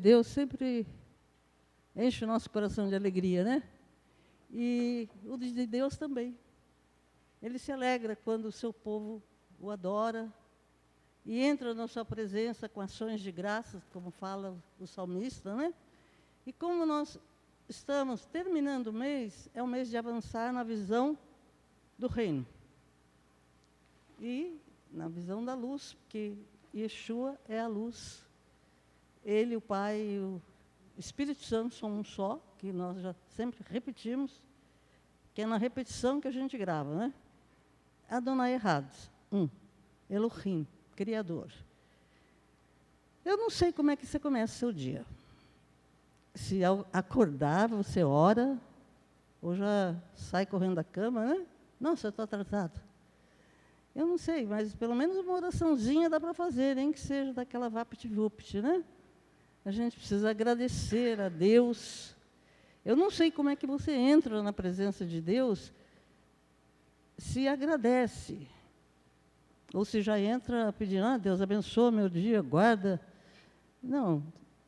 Deus sempre enche o nosso coração de alegria, né? E o de Deus também. Ele se alegra quando o seu povo o adora e entra na sua presença com ações de graças, como fala o salmista, né? E como nós estamos terminando o mês, é um mês de avançar na visão do reino. E na visão da luz, porque Yeshua é a luz. Ele, o Pai e o Espírito Santo são um só, que nós já sempre repetimos, que é na repetição que a gente grava, né? Adonai errado, Elohim, Criador. Eu não sei como é que você começa o seu dia. Se ao acordar, você ora, ou já sai correndo da cama, né? Nossa, eu estou atrasado. Eu não sei, mas pelo menos uma oraçãozinha dá para fazer, nem que seja daquela vapt-vupt, né? A gente precisa agradecer a Deus. Eu não sei como é que você entra na presença de Deus, se agradece. Ou se já entra pedindo, Deus abençoa meu dia, guarda. Não,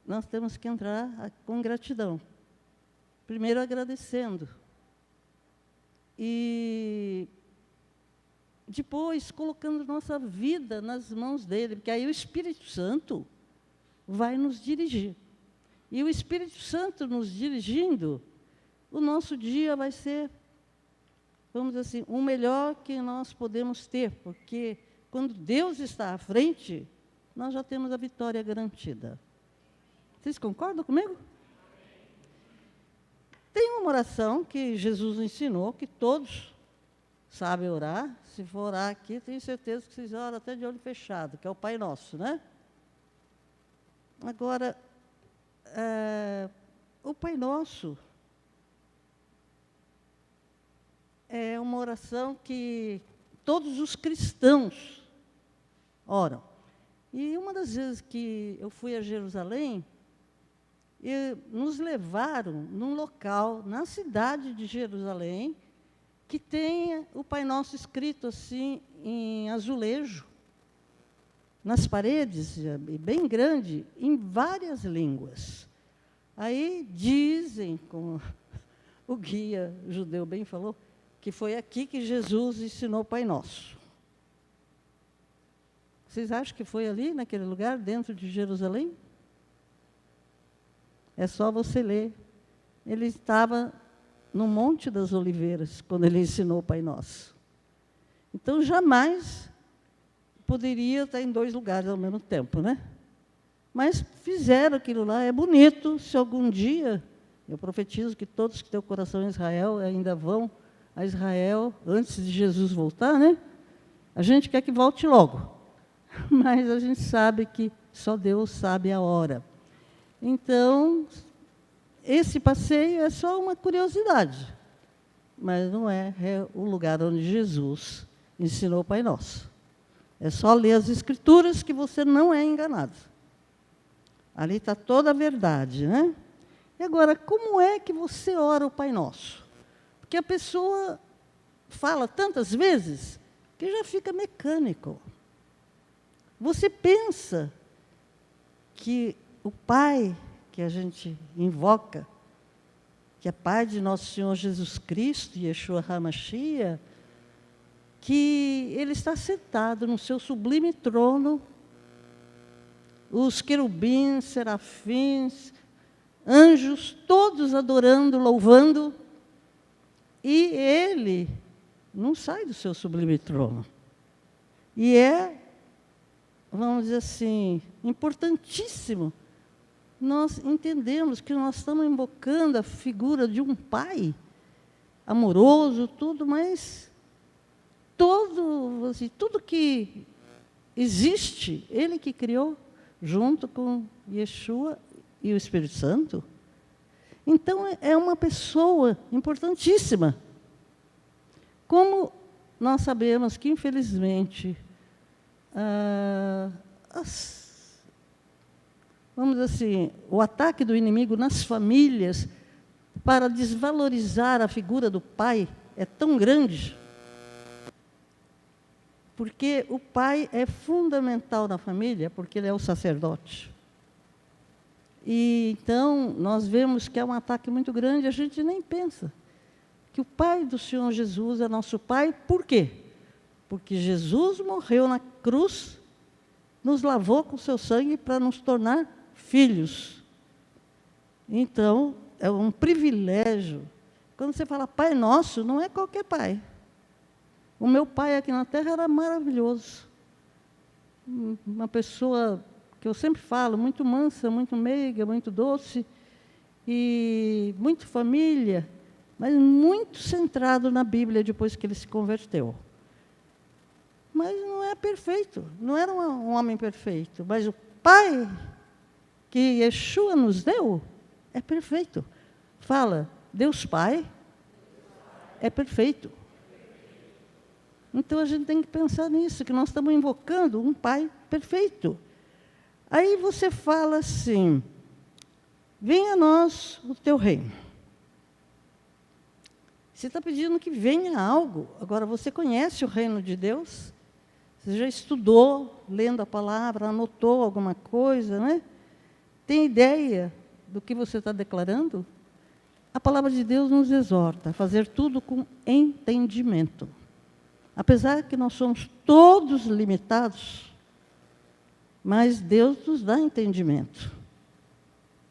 nós temos que entrar com gratidão. Primeiro agradecendo. E depois colocando nossa vida nas mãos dele, porque aí o Espírito Santo vai nos dirigir. E o Espírito Santo nos dirigindo, o nosso dia vai ser, vamos dizer assim, o melhor que nós podemos ter, porque quando Deus está à frente, nós já temos a vitória garantida. Vocês concordam comigo? Tem uma oração que Jesus ensinou, que todos sabem orar. Se for orar aqui, tenho certeza que vocês oram até de olho fechado, que é o Pai Nosso, né? Agora, o Pai Nosso é uma oração que todos os cristãos oram. E uma das vezes que eu fui a Jerusalém, nos levaram num local, na cidade de Jerusalém, que tem o Pai Nosso escrito assim, em azulejo, nas paredes, bem grande, em várias línguas. Aí dizem, como o guia judeu bem falou, que foi aqui que Jesus ensinou o Pai Nosso. Vocês acham que foi ali, naquele lugar, dentro de Jerusalém? É só você ler. Ele estava no Monte das Oliveiras, quando ele ensinou o Pai Nosso. Então, jamais poderia estar em dois lugares ao mesmo tempo, né? Mas fizeram aquilo lá, é bonito. Se algum dia, eu profetizo que todos que têm o coração em Israel ainda vão a Israel antes de Jesus voltar, né? A gente quer que volte logo, mas a gente sabe que só Deus sabe a hora. Então, esse passeio é só uma curiosidade, mas não é o lugar onde Jesus ensinou o Pai Nosso. É só ler as Escrituras que você não é enganado. Ali está toda a verdade, né? E agora, como é que você ora o Pai Nosso? Porque a pessoa fala tantas vezes que já fica mecânico. Você pensa que o Pai que a gente invoca, que é Pai de nosso Senhor Jesus Cristo, Yeshua HaMashiach, que Ele está sentado no seu sublime trono, os querubins, serafins, anjos, todos adorando, louvando, e Ele não sai do seu sublime trono. E vamos dizer assim, importantíssimo nós entendemos que nós estamos invocando a figura de um pai amoroso, tudo, mas tudo que existe, ele que criou, junto com Yeshua e o Espírito Santo. Então, é uma pessoa importantíssima. Como nós sabemos que, infelizmente, vamos dizer assim, o ataque do inimigo nas famílias para desvalorizar a figura do pai é tão grande, porque o pai é fundamental na família, porque ele é o sacerdote. E então nós vemos que é um ataque muito grande, a gente nem pensa que o Pai do Senhor Jesus é nosso Pai. Por quê? Porque Jesus morreu na cruz, nos lavou com seu sangue para nos tornar filhos. Então, é um privilégio. Quando você fala Pai Nosso, não é qualquer pai. O meu pai aqui na terra era maravilhoso. Uma pessoa que eu sempre falo, muito mansa, muito meiga, muito doce, e muito família, mas muito centrado na Bíblia depois que ele se converteu. Mas não é perfeito, não era um homem perfeito, mas o Pai que Yeshua nos deu é perfeito. Fala, Deus Pai é perfeito. Então a gente tem que pensar nisso, que nós estamos invocando um Pai perfeito. Aí você fala assim, venha a nós o teu reino. Você está pedindo que venha algo. Agora, você conhece o reino de Deus? Você já estudou, lendo a palavra, anotou alguma coisa, né? Tem ideia do que você está declarando? A palavra de Deus nos exorta a fazer tudo com entendimento. Apesar que nós somos todos limitados, mas Deus nos dá entendimento.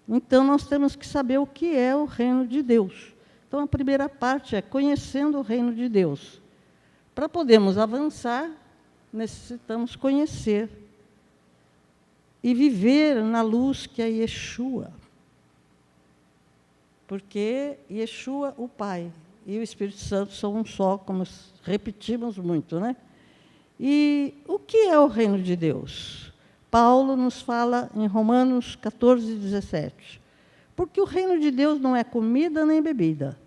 Então, nós temos que saber o que é o reino de Deus. Então, a primeira parte é conhecendo o reino de Deus. Para podermos avançar, necessitamos conhecer e viver na luz que é Yeshua. Porque Yeshua, o Pai, e o Espírito Santo são um só, como repetimos muito, né? E o que é o reino de Deus? Paulo nos fala em Romanos 14, 17. Porque o reino de Deus não é comida nem bebida,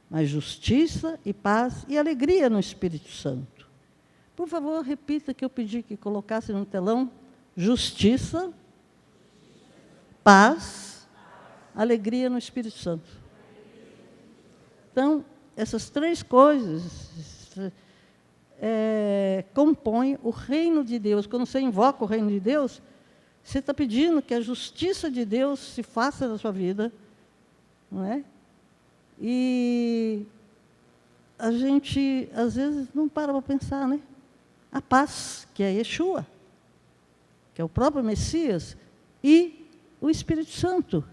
mas justiça e paz e alegria no Espírito Santo. Por favor, repita que eu pedi que colocasse no telão: justiça, paz, alegria no Espírito Santo. Então, essas três coisas compõem o reino de Deus. Quando você invoca o reino de Deus, você está pedindo que a justiça de Deus se faça na sua vida, não é? E a gente, às vezes, não para pensar, né? A paz, que é Yeshua, que é o próprio Messias, e o Espírito Santo,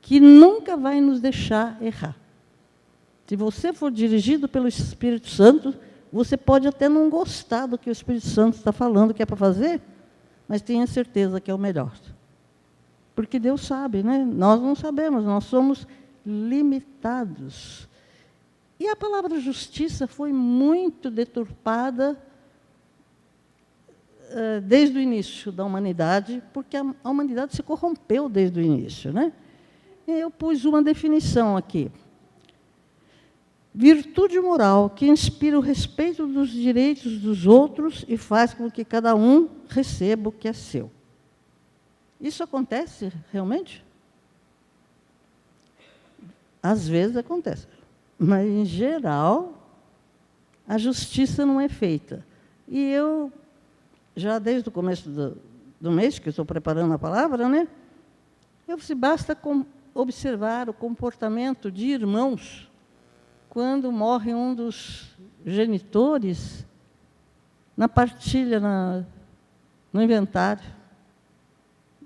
que nunca vai nos deixar errar. Se você for dirigido pelo Espírito Santo, você pode até não gostar do que o Espírito Santo está falando que é para fazer, mas tenha certeza que é o melhor. Porque Deus sabe, né? Nós não sabemos, nós somos limitados. E a palavra justiça foi muito deturpada desde o início da humanidade, porque a humanidade se corrompeu desde o início, né? E eu pus uma definição aqui. Virtude moral que inspira o respeito dos direitos dos outros e faz com que cada um receba o que é seu. Isso acontece realmente? Às vezes acontece, mas, em geral, a justiça não é feita. E eu, já desde o começo do mês, que eu estou preparando a palavra, né? Se basta observar o comportamento de irmãos quando morre um dos genitores, na partilha, no inventário.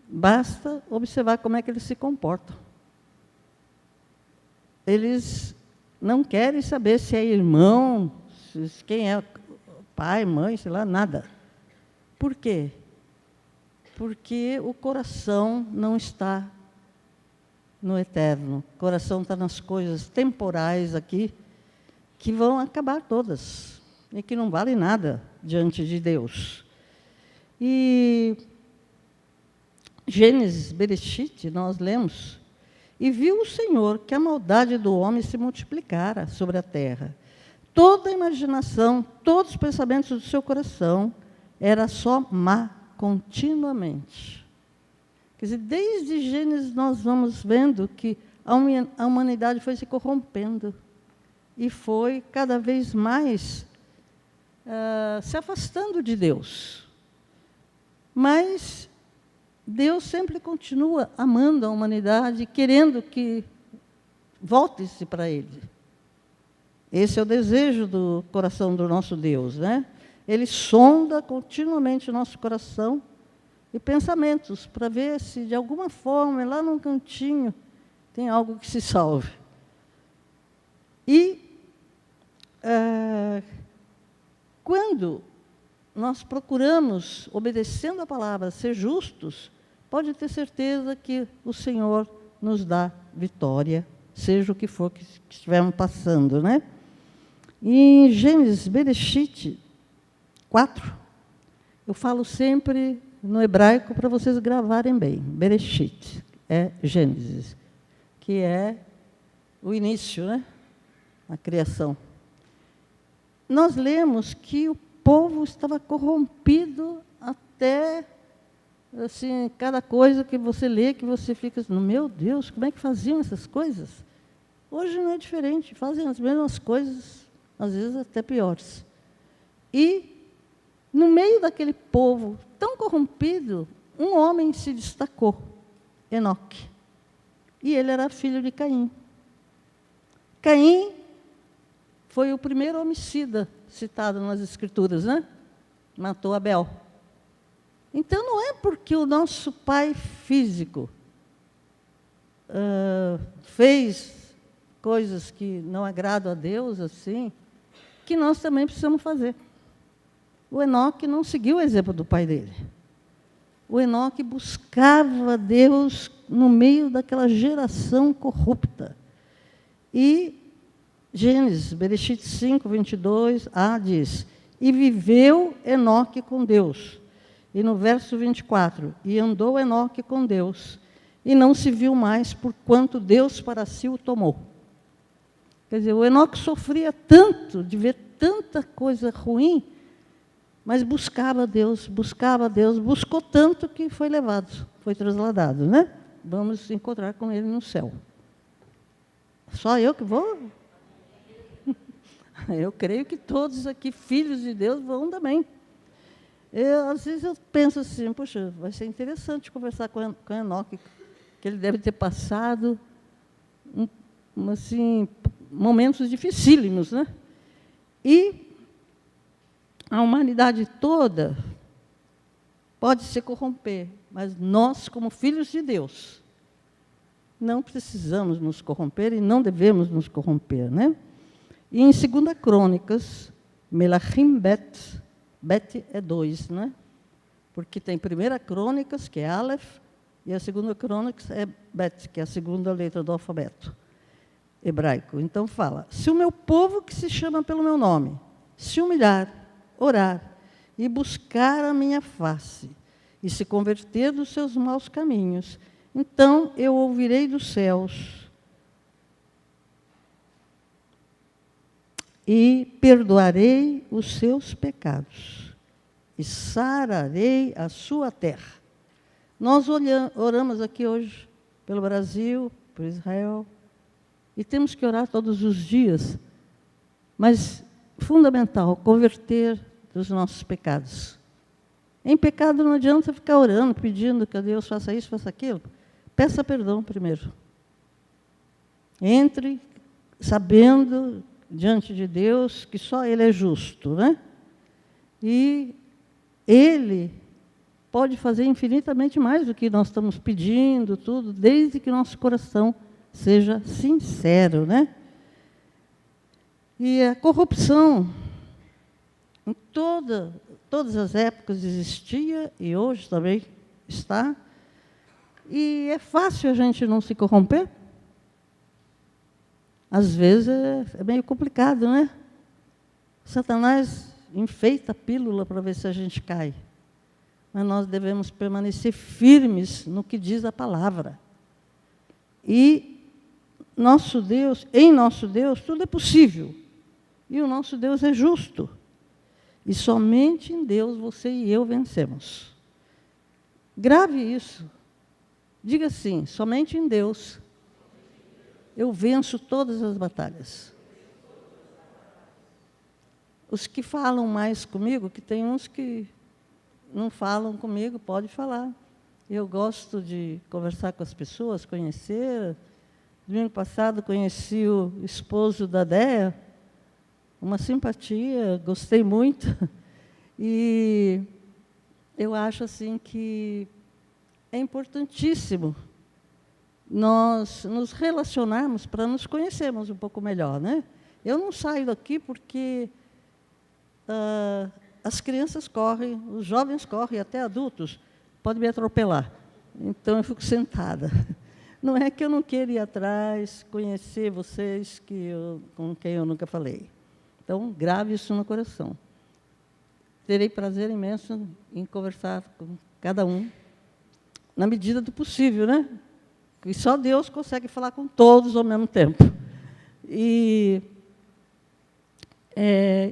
Basta observar como é que eles se comportam. Eles não querem saber se é irmão, quem é pai, mãe, sei lá, nada. Por quê? Porque o coração não está no eterno. O coração está nas coisas temporais aqui, que vão acabar todas, e que não valem nada diante de Deus. E Gênesis, Bereshit, nós lemos, e viu o Senhor que a maldade do homem se multiplicara sobre a terra. Toda a imaginação, todos os pensamentos do seu coração, era só má continuamente. Quer dizer, desde Gênesis nós vamos vendo que a humanidade foi se corrompendo e foi cada vez mais se afastando de Deus. Mas Deus sempre continua amando a humanidade, querendo que volte-se para Ele. Esse é o desejo do coração do nosso Deus, né? Ele sonda continuamente o nosso coração e pensamentos, para ver se, de alguma forma, lá num cantinho, tem algo que se salve. E, quando nós procuramos, obedecendo a palavra, ser justos, pode ter certeza que o Senhor nos dá vitória, seja o que for que estivermos passando, né? Em Gênesis, Bereshit 4, eu falo sempre no hebraico para vocês gravarem bem. Bereshit é Gênesis, que é o início, né? A criação. Nós lemos que o povo estava corrompido até, assim, cada coisa que você lê, que você fica assim, meu Deus, como é que faziam essas coisas? Hoje não é diferente, fazem as mesmas coisas, às vezes até piores. E, no meio daquele povo tão corrompido, um homem se destacou, Enoque. E ele era filho de Caim. Caim foi o primeiro homicida citado nas Escrituras, né? Matou Abel. Então, não é porque o nosso pai físico fez coisas que não agradam a Deus, assim, que nós também precisamos fazer. O Enoque não seguiu o exemplo do pai dele. O Enoque buscava Deus no meio daquela geração corrupta. E Gênesis, Bereshit 5, 22a diz, e viveu Enoque com Deus. E no verso 24, e andou Enoque com Deus, e não se viu mais, porquanto Deus para si o tomou. Quer dizer, o Enoque sofria tanto de ver tanta coisa ruim, mas buscava Deus, buscou tanto que foi levado, foi trasladado, né? Vamos encontrar com ele no céu. Só eu que vou? Eu creio que todos aqui, filhos de Deus, vão também. Às vezes eu penso assim, poxa, vai ser interessante conversar com Enoque, que ele deve ter passado assim, momentos dificílimos, né? E a humanidade toda pode se corromper, mas nós, como filhos de Deus, não precisamos nos corromper e não devemos nos corromper, né? E em 2 Crônicas, Melachim Bet é 2, né? Porque tem 1 Crônicas, que é Aleph, e a 2 Crônicas é Bet, que é a segunda letra do alfabeto hebraico. Então fala, se o meu povo que se chama pelo meu nome, se humilhar, orar e buscar a minha face, e se converter dos seus maus caminhos, então eu ouvirei dos céus e perdoarei os seus pecados e sararei a sua terra. Nós oramos aqui hoje pelo Brasil, por Israel, e temos que orar todos os dias, mas fundamental, converter dos nossos pecados. Em pecado não adianta ficar orando, pedindo que Deus faça isso, faça aquilo. Peça perdão primeiro. Entre sabendo diante de Deus que só Ele é justo, né? E Ele pode fazer infinitamente mais do que nós estamos pedindo, tudo, desde que nosso coração seja sincero, né? E a corrupção, em todas as épocas existia, e hoje também está, e é fácil a gente não se corromper. Às vezes é meio complicado, né? Satanás enfeita a pílula para ver se a gente cai. Mas nós devemos permanecer firmes no que diz a palavra. E em nosso Deus, tudo é possível. E o nosso Deus é justo. E somente em Deus você e eu vencemos. Grave isso. Diga assim, somente em Deus eu venço todas as batalhas. Os que falam mais comigo, que tem uns que não falam comigo, pode falar. eu gosto de conversar com as pessoas, conhecer. Domingo passado conheci o esposo da Déia, uma simpatia, gostei muito. E eu acho assim que é importantíssimo nós nos relacionarmos para nos conhecermos um pouco melhor, né? Eu não saio daqui porque as crianças correm, os jovens correm, até adultos, podem me atropelar. Então, eu fico sentada. Não é que eu não queira ir atrás, conhecer vocês com quem eu nunca falei. Então, grave isso no coração. Terei prazer imenso em conversar com cada um, na medida do possível, né? E só Deus consegue falar com todos ao mesmo tempo. E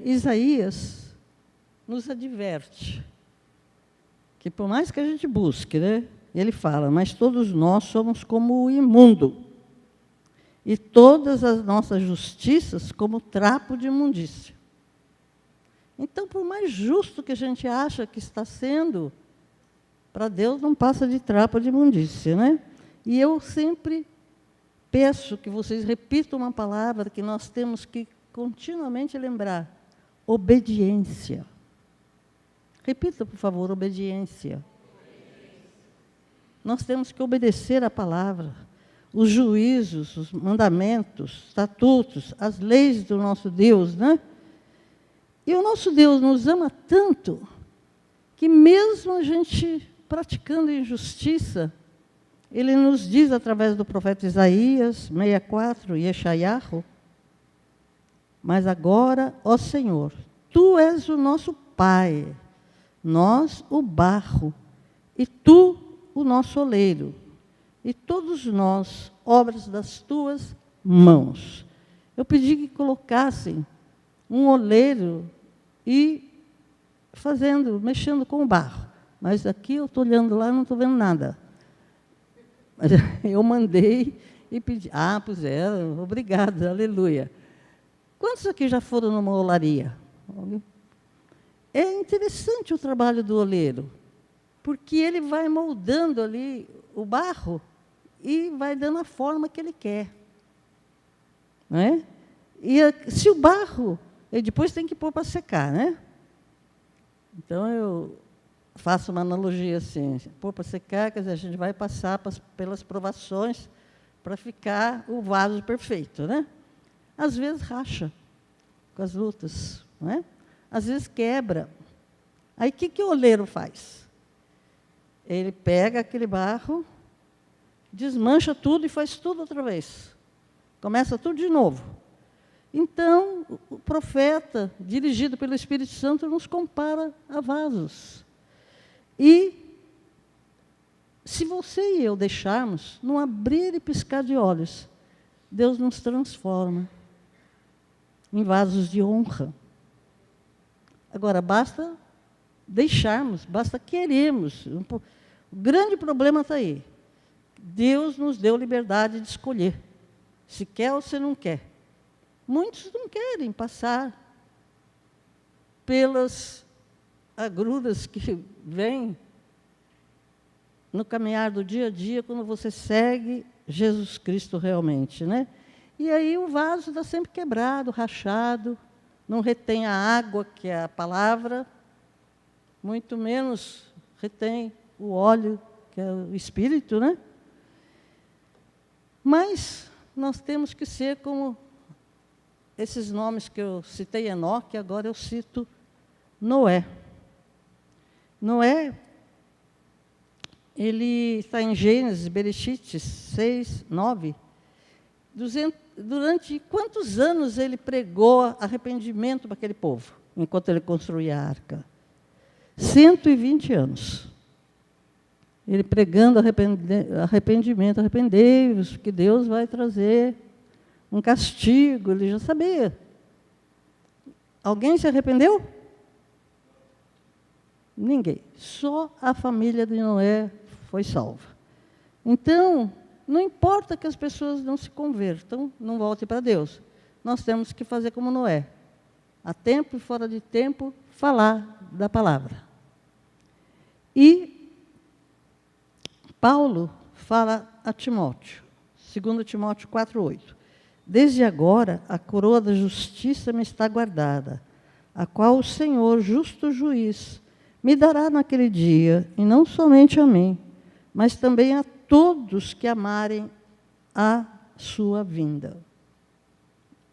Isaías nos adverte que, por mais que a gente busque, né? Ele fala, mas todos nós somos como o imundo, e todas as nossas justiças como trapo de imundícia. Então, por mais justo que a gente acha que está sendo, para Deus não passa de trapo de imundícia, né? E eu sempre peço que vocês repitam uma palavra que nós temos que continuamente lembrar: obediência. Repita, por favor, obediência. Nós temos que obedecer a palavra, os juízos, os mandamentos, estatutos, as leis do nosso Deus, né? E o nosso Deus nos ama tanto que, mesmo a gente praticando injustiça, Ele nos diz, através do profeta Isaías 64, Yeshayahu, mas agora, ó Senhor, Tu és o nosso Pai, nós o barro, e Tu o nosso oleiro, e todos nós, obras das Tuas mãos. Eu pedi que colocassem um oleiro e mexendo com o barro. Mas aqui eu estou olhando lá e não estou vendo nada. Mas eu mandei e pedi. Ah, pois é, obrigada, aleluia. Quantos aqui já foram numa olaria? É interessante o trabalho do oleiro, porque ele vai moldando ali o barro e vai dando a forma que ele quer. Não é? E se o barro, ele depois tem que pôr para secar, né? Então, eu faço uma analogia assim: pôr para secar, quer dizer, a gente vai passar pelas provações para ficar o vaso perfeito, né? Às vezes racha com as lutas, não é? Às vezes quebra. Aí, o que o oleiro faz? Ele pega aquele barro, desmancha tudo e faz tudo outra vez. Começa tudo de novo. Então, o profeta, dirigido pelo Espírito Santo, nos compara a vasos. E, se você e eu deixarmos, num abrir e piscar de olhos, Deus nos transforma em vasos de honra. Agora, basta deixarmos, basta querermos. O grande problema está aí. Deus nos deu liberdade de escolher se quer ou se não quer. Muitos não querem passar pelas agruras que vêm no caminhar do dia a dia, quando você segue Jesus Cristo realmente, né? E aí o vaso está sempre quebrado, rachado, não retém a água, que é a palavra, muito menos retém o óleo, que é o Espírito, né? Mas nós temos que ser como esses nomes que eu citei, Enoque, agora eu cito Noé. Noé, ele está em Gênesis, Bereshit 6, 9. Durante quantos anos ele pregou arrependimento para aquele povo, enquanto ele construía a arca? 120 anos. Ele pregando arrependimento, arrependei-vos, que Deus vai trazer um castigo, ele já sabia. Alguém se arrependeu? Ninguém. Só a família de Noé foi salva. Então, não importa que as pessoas não se convertam, não voltem para Deus. Nós temos que fazer como Noé. A tempo e fora de tempo, falar da palavra. E Paulo fala a Timóteo, 2 Timóteo 4,8. Desde agora, a coroa da justiça me está guardada, a qual o Senhor, justo juiz, me dará naquele dia, e não somente a mim, mas também a todos que amarem a sua vinda.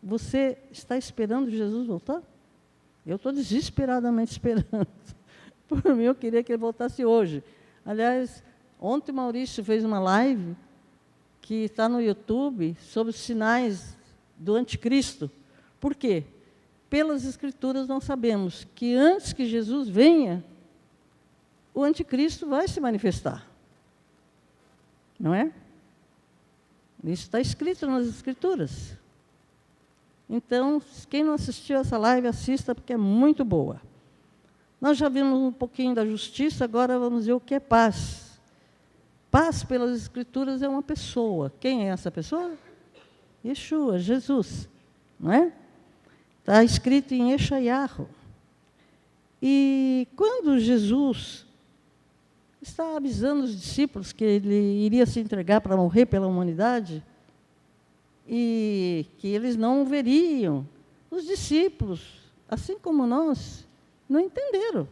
Você está esperando Jesus voltar? Eu estou desesperadamente esperando. Por mim, eu queria que ele voltasse hoje. Aliás, ontem o Maurício fez uma live que está no YouTube sobre os sinais do anticristo. Por quê? Pelas Escrituras nós sabemos que antes que Jesus venha, o anticristo vai se manifestar. Não é? Isso está escrito nas Escrituras. Então, quem não assistiu essa live, assista, porque é muito boa. Nós já vimos um pouquinho da justiça, agora vamos ver o que é paz. Paz, pelas Escrituras, é uma pessoa. Quem é essa pessoa? Yeshua, Jesus. Não é? Está escrito em Yeshayahu. E quando Jesus está avisando os discípulos que ele iria se entregar para morrer pela humanidade, e que eles não o veriam, os discípulos, assim como nós, não entenderam.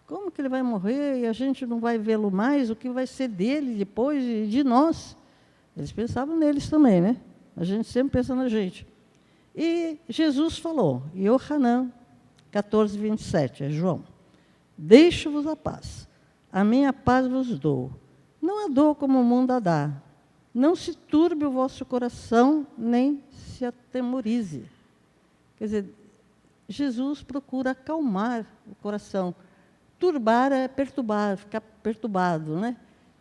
Como que ele vai morrer e a gente não vai vê-lo mais? O que vai ser dele depois e de nós? Eles pensavam neles também, né? A gente sempre pensa na gente. E Jesus falou, Yohanan 14, 27, é João, deixo-vos a paz, a minha paz vos dou. Não a dou como o mundo a dá. Não se turbe o vosso coração, nem se atemorize. Quer dizer, Jesus procura acalmar o coração. Turbar é perturbar, ficar perturbado, né?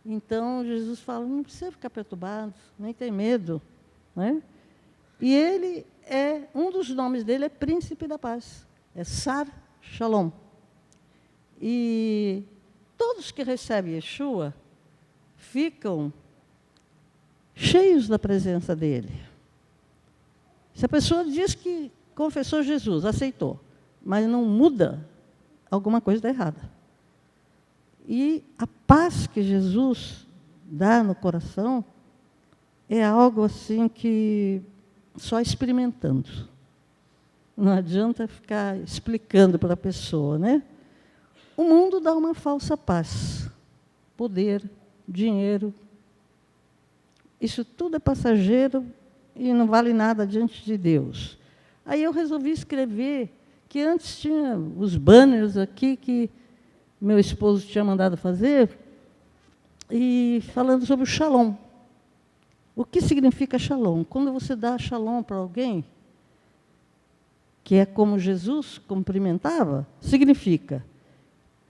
Então, Jesus fala, não precisa ficar perturbado, nem ter medo. Né? E ele um dos nomes dele é Príncipe da Paz. É Sar Shalom. E todos que recebem Yeshua ficam cheios da presença dele. Se a pessoa diz que confessou Jesus, aceitou, mas não muda, alguma coisa está errada. E a paz que Jesus dá no coração é algo assim que só experimentando. Não adianta ficar explicando para a pessoa, né? O mundo dá uma falsa paz. Poder, dinheiro. Isso tudo é passageiro e não vale nada diante de Deus. Aí eu resolvi escrever, que antes tinha os banners aqui que meu esposo tinha mandado fazer, e falando sobre o shalom. O que significa shalom? Quando você dá shalom para alguém, que é como Jesus cumprimentava, significa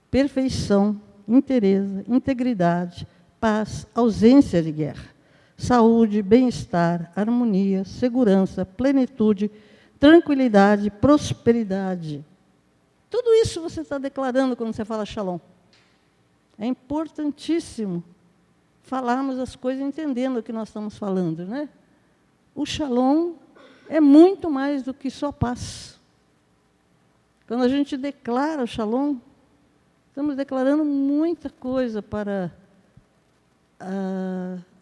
perfeição, inteireza, integridade, paz, ausência de guerra, saúde, bem-estar, harmonia, segurança, plenitude, tranquilidade, prosperidade. Tudo isso você está declarando quando você fala shalom. É importantíssimo falarmos as coisas entendendo o que nós estamos falando, né? O shalom é muito mais do que só paz. Quando a gente declara o shalom, estamos declarando muita coisa para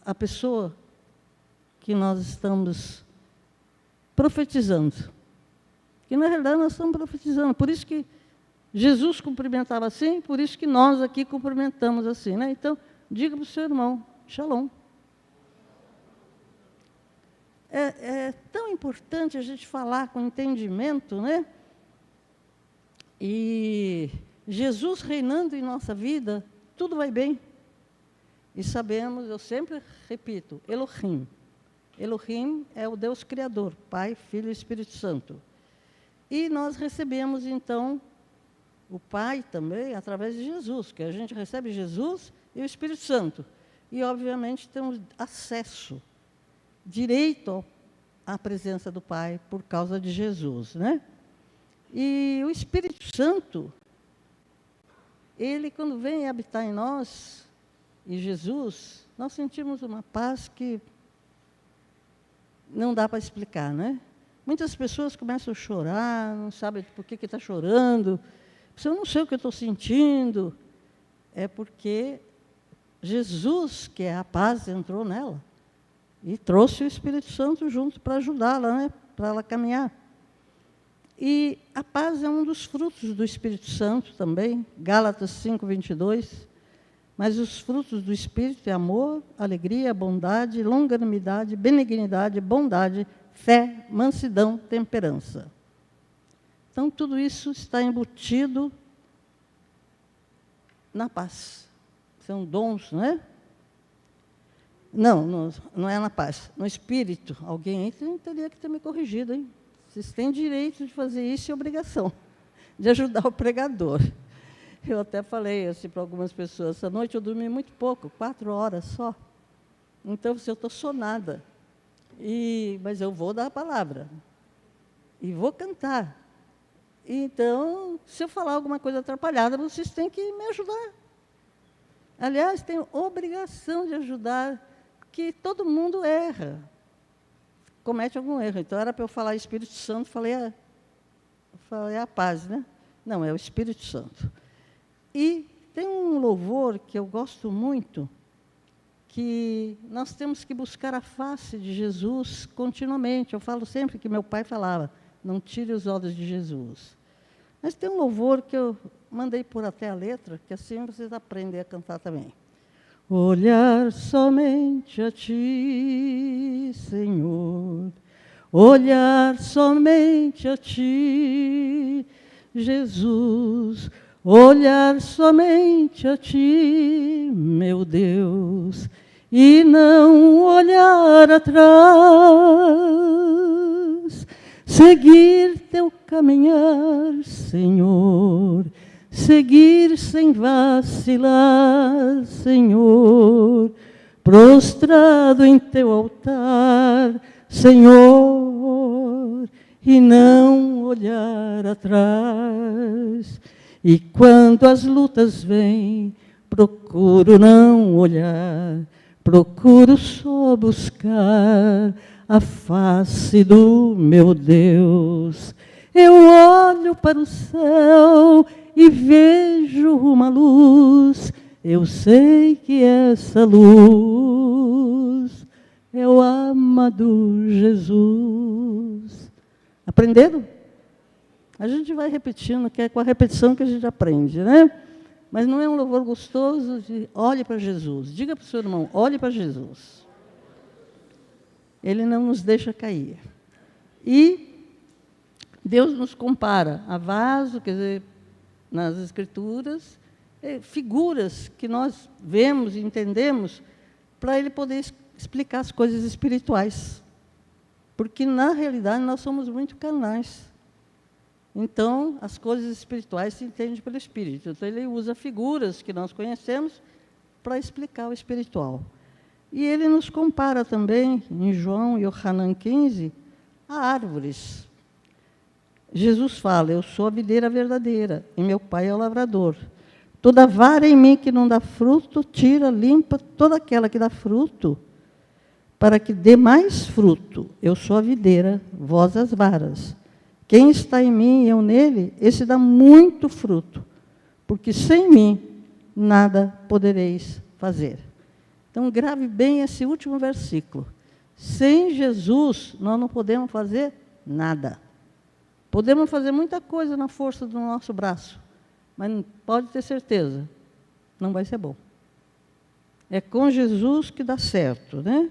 a pessoa que nós estamos profetizando. Que, na realidade, nós estamos profetizando. Por isso que Jesus cumprimentava assim, por isso que nós aqui cumprimentamos assim. Né? Então, diga para o seu irmão, shalom. É tão importante a gente falar com entendimento, né? E Jesus reinando em nossa vida, tudo vai bem. E sabemos, eu sempre repito, Elohim. Elohim é o Deus Criador, Pai, Filho e Espírito Santo. E nós recebemos, então, o Pai também, através de Jesus, que a gente recebe Jesus e o Espírito Santo. E, obviamente, temos acesso, direito à presença do Pai por causa de Jesus. Né? E o Espírito Santo, ele, quando vem habitar em nós, e Jesus, nós sentimos uma paz que não dá para explicar, né? Muitas pessoas começam a chorar, não sabem por que está chorando. Eu não sei o que eu estou sentindo. É porque Jesus, que é a paz, entrou nela e trouxe o Espírito Santo junto para ajudá-la, né? Para ela caminhar. E a paz é um dos frutos do Espírito Santo também, Gálatas 5:22. Mas os frutos do Espírito é amor, alegria, bondade, longanimidade, benignidade, bondade, fé, mansidão, temperança. Então, tudo isso está embutido na paz. São dons, não é? Não é na paz. No Espírito, alguém teria que ter me corrigido, hein? Vocês têm direito de fazer isso e obrigação de ajudar o pregador. Eu até falei assim para algumas pessoas, essa noite eu dormi muito pouco, 4 horas só. Então, eu estou sonada. Mas eu vou dar a palavra. E vou cantar. Então, se eu falar alguma coisa atrapalhada, vocês têm que me ajudar. Aliás, tenho obrigação de ajudar, porque todo mundo erra. Comete algum erro. Então, era para eu falar Espírito Santo, falei a paz, né? Não, é o Espírito Santo. E tem um louvor que eu gosto muito, que nós temos que buscar a face de Jesus continuamente. Eu falo sempre que meu pai falava, não tire os olhos de Jesus. Mas tem um louvor que eu mandei pôr até a letra, que assim vocês aprendem a cantar também. Olhar somente a Ti, Senhor, olhar somente a Ti, Jesus, olhar somente a Ti, meu Deus, e não olhar atrás. Seguir Teu caminhar, Senhor, seguir sem vacilar, Senhor, prostrado em Teu altar, Senhor, e não olhar atrás. E quando as lutas vêm, procuro não olhar, procuro só buscar a face do meu Deus. Eu olho para o céu e vejo uma luz. Eu sei que essa luz é o amado Jesus. Aprenderam? A gente vai repetindo, que é com a repetição que a gente aprende, né? Mas não é um louvor gostoso de olhe para Jesus. Diga para o seu irmão, olhe para Jesus. Ele não nos deixa cair. E Deus nos compara a vaso, quer dizer, nas Escrituras, figuras que nós vemos e entendemos para Ele poder explicar as coisas espirituais. Porque, na realidade, nós somos muito carnais. Então, as coisas espirituais se entendem pelo Espírito. Então, Ele usa figuras que nós conhecemos para explicar o espiritual. E Ele nos compara também, em João e Yohanan 15, a árvores. Jesus fala, eu sou a videira verdadeira, e meu Pai é o lavrador. Toda vara em mim que não dá fruto, tira, limpa toda aquela que dá fruto, para que dê mais fruto. Eu sou a videira, vós as varas. Quem está em mim e eu nele, esse dá muito fruto, porque sem mim nada podereis fazer. Então, grave bem esse último versículo. Sem Jesus, nós não podemos fazer nada. Podemos fazer muita coisa na força do nosso braço, mas pode ter certeza, não vai ser bom. É com Jesus que dá certo, né?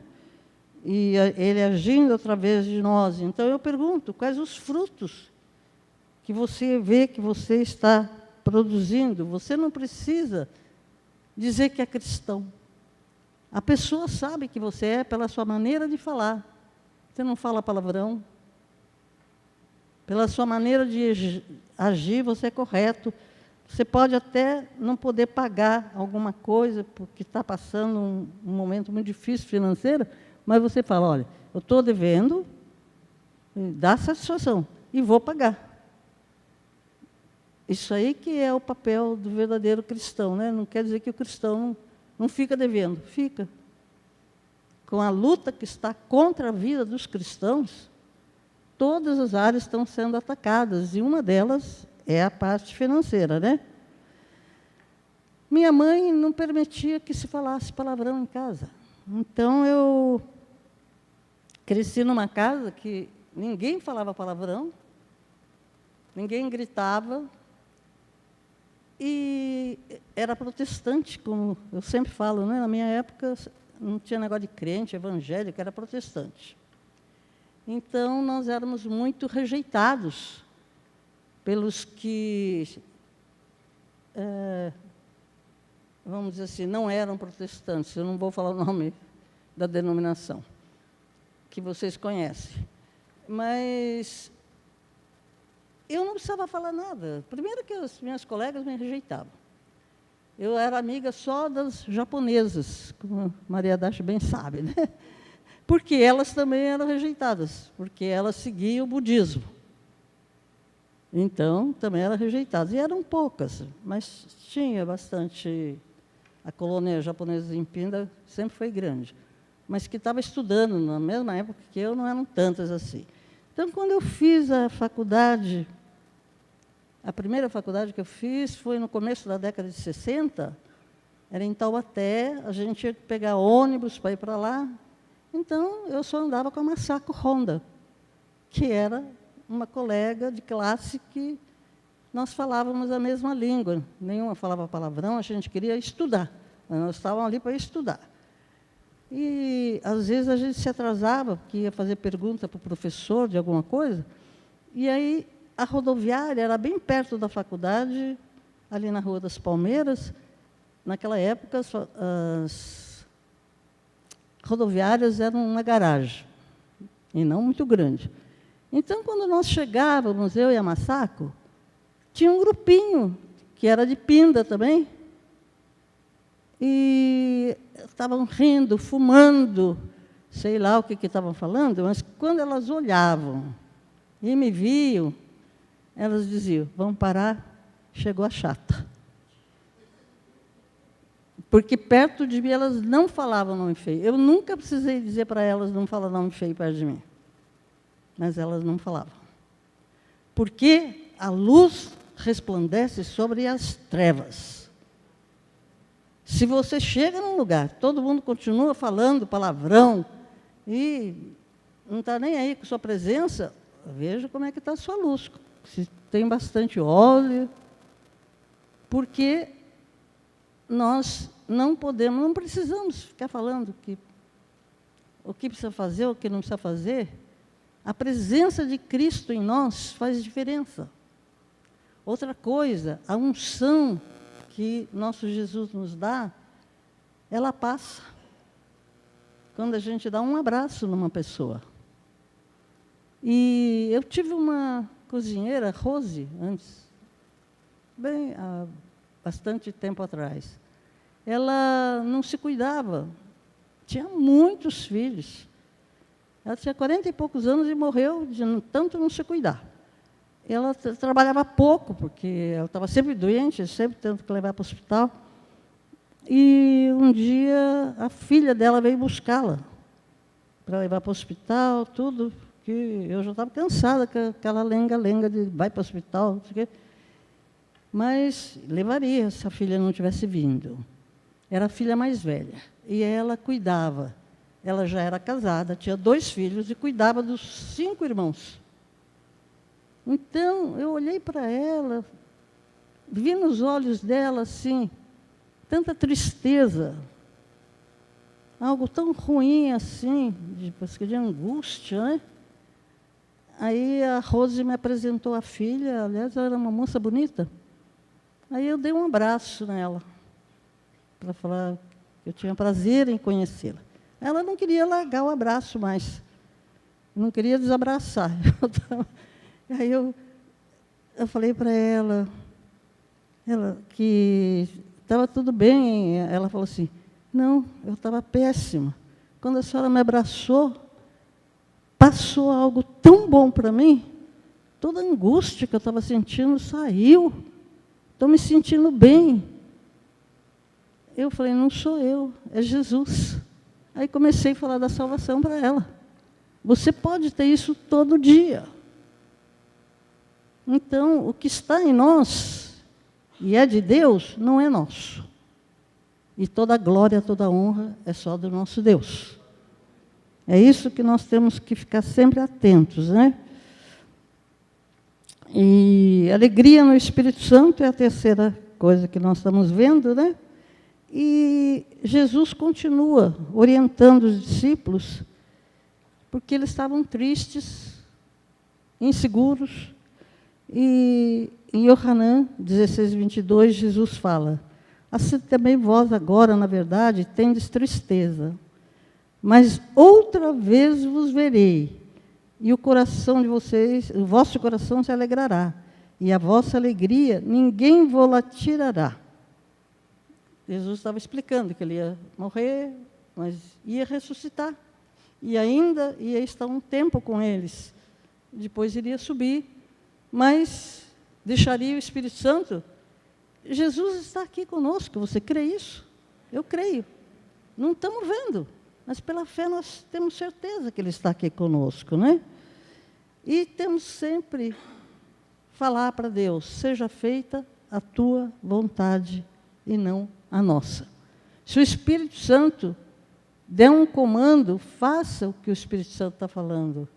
E Ele agindo através de nós. Então, eu pergunto, quais os frutos que você vê que você está produzindo? Você não precisa dizer que é cristão. A pessoa sabe que você é pela sua maneira de falar. Você não fala palavrão. Pela sua maneira de agir, você é correto. Você pode até não poder pagar alguma coisa, porque está passando um momento muito difícil financeiro, mas você fala, olha, eu estou devendo, dá satisfação, e vou pagar. Isso aí que é o papel do verdadeiro cristão, né? Não quer dizer que o cristão não fica devendo, fica. Com a luta que está contra a vida dos cristãos, todas as áreas estão sendo atacadas, e uma delas é a parte financeira, né? minha mãe não permitia que se falasse palavrão em casa. Então, eu cresci numa casa que ninguém falava palavrão, ninguém gritava, e era protestante, como eu sempre falo, né? Na minha época, não tinha negócio de crente, evangélico, era protestante. Então, nós éramos muito rejeitados pelos que, vamos dizer assim, não eram protestantes. Eu não vou falar o nome da denominação, que vocês conhecem. Mas eu não precisava falar nada. Primeiro que as minhas colegas me rejeitavam. Eu era amiga só das japonesas, como a Maria Dacha bem sabe, né? Porque elas também eram rejeitadas, porque elas seguiam o budismo. Então, também eram rejeitadas. E eram poucas, mas tinha bastante. A colônia japonesa em Pinda sempre foi grande. Mas que estava estudando na mesma época que eu, não eram tantas assim. Então, quando eu fiz a faculdade, a primeira faculdade que eu fiz foi no começo da década de 60, era em Taubaté, a gente tinha que pegar ônibus para ir para lá. Então, eu só andava com a Masako Honda, que era uma colega de classe que nós falávamos a mesma língua. Nenhuma falava palavrão, a gente queria estudar. Nós estávamos ali para estudar. E, às vezes, a gente se atrasava, porque ia fazer pergunta para o professor de alguma coisa, e aí a rodoviária era bem perto da faculdade, ali na Rua das Palmeiras. Naquela época, as rodoviárias eram uma garagem, e não muito grande. Então, quando nós chegávamos, eu e a Masako, tinha um grupinho, que era de Pinda também, e estavam rindo, fumando, sei lá o que estavam falando, mas quando elas olhavam e me viam, elas diziam, vamos parar, chegou a chata. Porque perto de mim elas não falavam nome feio. Eu nunca precisei dizer para elas não falar nome feio perto de mim. Mas elas não falavam. Porque a luz resplandece sobre as trevas. Se você chega num lugar, todo mundo continua falando palavrão e não está nem aí com sua presença, veja como é que está a sua luz. Se tem bastante óleo, porque nós não podemos, não precisamos ficar falando o que precisa fazer, o que não precisa fazer. A presença de Cristo em nós faz diferença. Outra coisa, a unção que nosso Jesus nos dá, ela passa. Quando a gente dá um abraço numa pessoa. E eu tive uma cozinheira, Rose, antes, bem, há bastante tempo atrás. Ela não se cuidava. Tinha muitos filhos. Ela tinha 40 e poucos anos e morreu de tanto não se cuidar. Ela trabalhava pouco, porque ela estava sempre doente, sempre tendo que levar para o hospital. E um dia a filha dela veio buscá-la para levar para o hospital, tudo, que eu já estava cansada com aquela lenga-lenga de vai para o hospital, não sei o quê. Mas levaria se a filha não tivesse vindo. Era a filha mais velha. E ela cuidava. Ela já era casada, tinha 2 filhos e cuidava dos 5 irmãos. Então, eu olhei para ela, vi nos olhos dela, assim, tanta tristeza, algo tão ruim assim, de angústia, né? Aí a Rose me apresentou a filha, aliás, ela era uma moça bonita. Aí eu dei um abraço nela, para falar que eu tinha prazer em conhecê-la. Ela não queria largar o abraço mais, não queria desabraçar. Aí eu falei para ela que estava tudo bem. Ela falou assim, não, eu estava péssima. Quando a senhora me abraçou, passou algo tão bom para mim, toda a angústia que eu estava sentindo saiu, estou me sentindo bem. Eu falei, não sou eu, é Jesus. Aí comecei a falar da salvação para ela. Você pode ter isso todo dia. Então, o que está em nós, e é de Deus, não é nosso. E toda a glória, toda a honra é só do nosso Deus. É isso que nós temos que ficar sempre atentos, né? E alegria no Espírito Santo é a terceira coisa que nós estamos vendo, né? E Jesus continua orientando os discípulos, porque eles estavam tristes, inseguros. E em Ioanã 16:22, Jesus fala: assim também vós agora, na verdade, tendes tristeza, mas outra vez vos verei, e o coração de vocês, o vosso coração se alegrará, e a vossa alegria ninguém vô-la tirará. Jesus estava explicando que ele ia morrer, mas ia ressuscitar. E ainda ia estar um tempo com eles. Depois iria subir, mas deixaria o Espírito Santo. Jesus está aqui conosco, você crê isso? Eu creio. Não estamos vendo, mas pela fé nós temos certeza que Ele está aqui conosco, né? E temos sempre falar para Deus: seja feita a tua vontade e não a nossa. Se o Espírito Santo der um comando, faça o que o Espírito Santo está falando.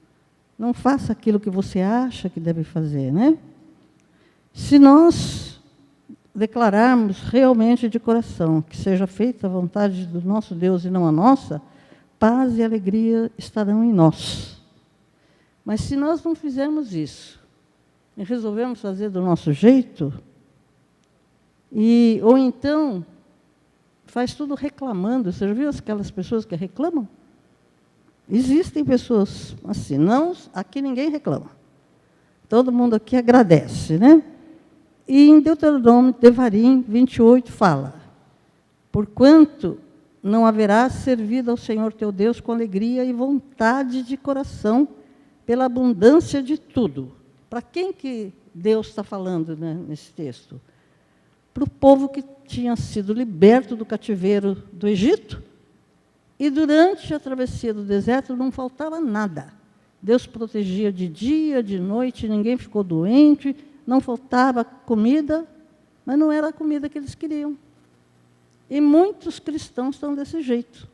Não faça aquilo que você acha que deve fazer, né? Se nós declararmos realmente de coração que seja feita a vontade do nosso Deus e não a nossa, paz e alegria estarão em nós. Mas se nós não fizermos isso, e resolvemos fazer do nosso jeito, ou então faz tudo reclamando. Você já viu aquelas pessoas que reclamam? Existem pessoas assim. Não, aqui ninguém reclama. Todo mundo aqui agradece, né? E em Deuteronômio, Devarim 28, fala: porquanto não haverá servido ao Senhor teu Deus com alegria e vontade de coração, pela abundância de tudo. Para quem que Deus está falando, né, nesse texto? Para o povo que tinha sido liberto do cativeiro do Egito, e durante a travessia do deserto não faltava nada. Deus protegia de dia, de noite, ninguém ficou doente, não faltava comida, mas não era a comida que eles queriam. E muitos cristãos estão desse jeito.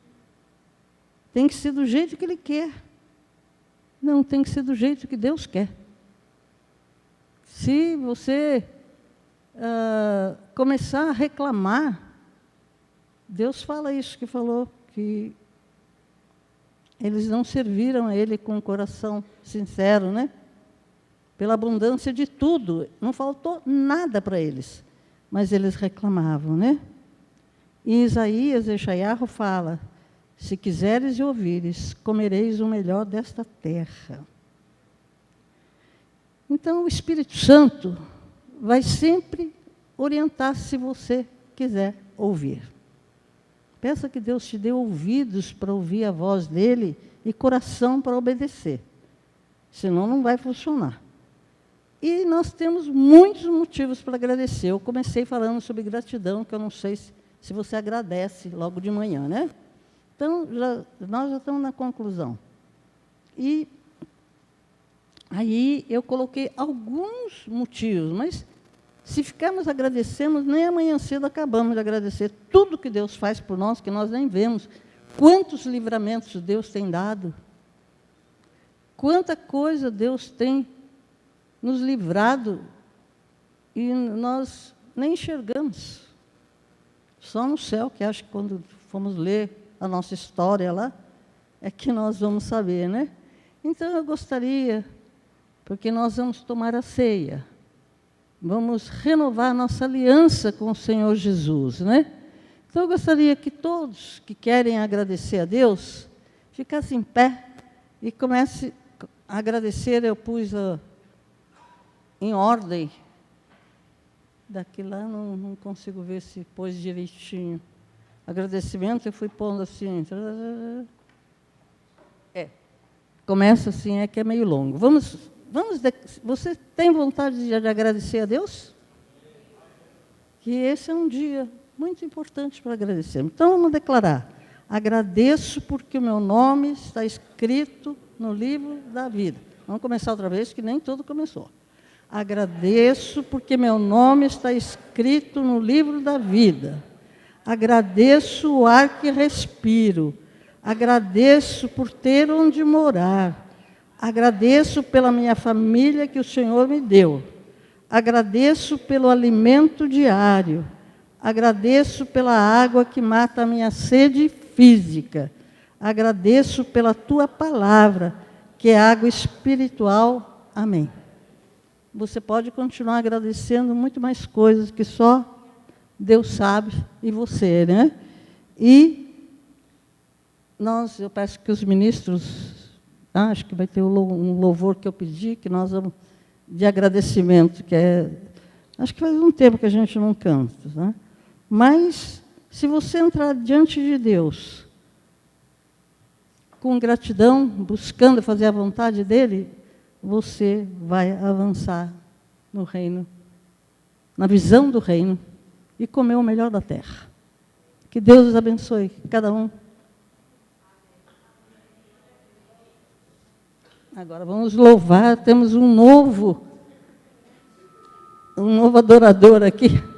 Tem que ser do jeito que Ele quer. Não, tem que ser do jeito que Deus quer. Se você começar a reclamar, Deus fala isso que falou, que eles não serviram a Ele com o coração sincero, né? Pela abundância de tudo, não faltou nada para eles, mas eles reclamavam, né? E Isaías, Eshaiahu fala: se quiseres e ouvires, comereis o melhor desta terra. Então, o Espírito Santo vai sempre orientar se você quiser ouvir. Peça que Deus te dê ouvidos para ouvir a voz dEle e coração para obedecer. Senão não vai funcionar. E nós temos muitos motivos para agradecer. Eu comecei falando sobre gratidão, que eu não sei se você agradece logo de manhã, né? Então, nós já estamos na conclusão. E aí eu coloquei alguns motivos, mas se ficarmos agradecendo, nem amanhã cedo acabamos de agradecer tudo que Deus faz por nós, que nós nem vemos. Quantos livramentos Deus tem dado. Quanta coisa Deus tem nos livrado e nós nem enxergamos. Só no céu, que acho que quando formos ler a nossa história lá, é que nós vamos saber, né? Então, eu gostaria, porque nós vamos tomar a ceia, vamos renovar nossa aliança com o Senhor Jesus, né? Então, eu gostaria que todos que querem agradecer a Deus, ficassem em pé e comecem a agradecer. Eu pus em ordem. Daqui lá não consigo ver se pôs direitinho. Agradecimento, eu fui pondo assim. Começa assim, que é meio longo. Você tem vontade de agradecer a Deus? Que esse é um dia muito importante para agradecer. Então, vamos declarar: agradeço porque o meu nome está escrito no livro da vida. Vamos começar outra vez, que nem tudo começou. Agradeço porque meu nome está escrito no livro da vida. Agradeço o ar que respiro. Agradeço por ter onde morar. Agradeço pela minha família que o Senhor me deu. Agradeço pelo alimento diário. Agradeço pela água que mata a minha sede física. Agradeço pela tua palavra, que é água espiritual. Amém. Você pode continuar agradecendo muito mais coisas que só Deus sabe e você, né? E eu peço que os ministros, acho que vai ter um louvor que eu pedi, que nós vamos, de agradecimento, que acho que faz um tempo que a gente não canta, né? Mas, se você entrar diante de Deus, com gratidão, buscando fazer a vontade dEle, você vai avançar no reino, na visão do reino, e comer o melhor da terra. Que Deus os abençoe, cada um. Agora vamos louvar, temos um novo adorador aqui.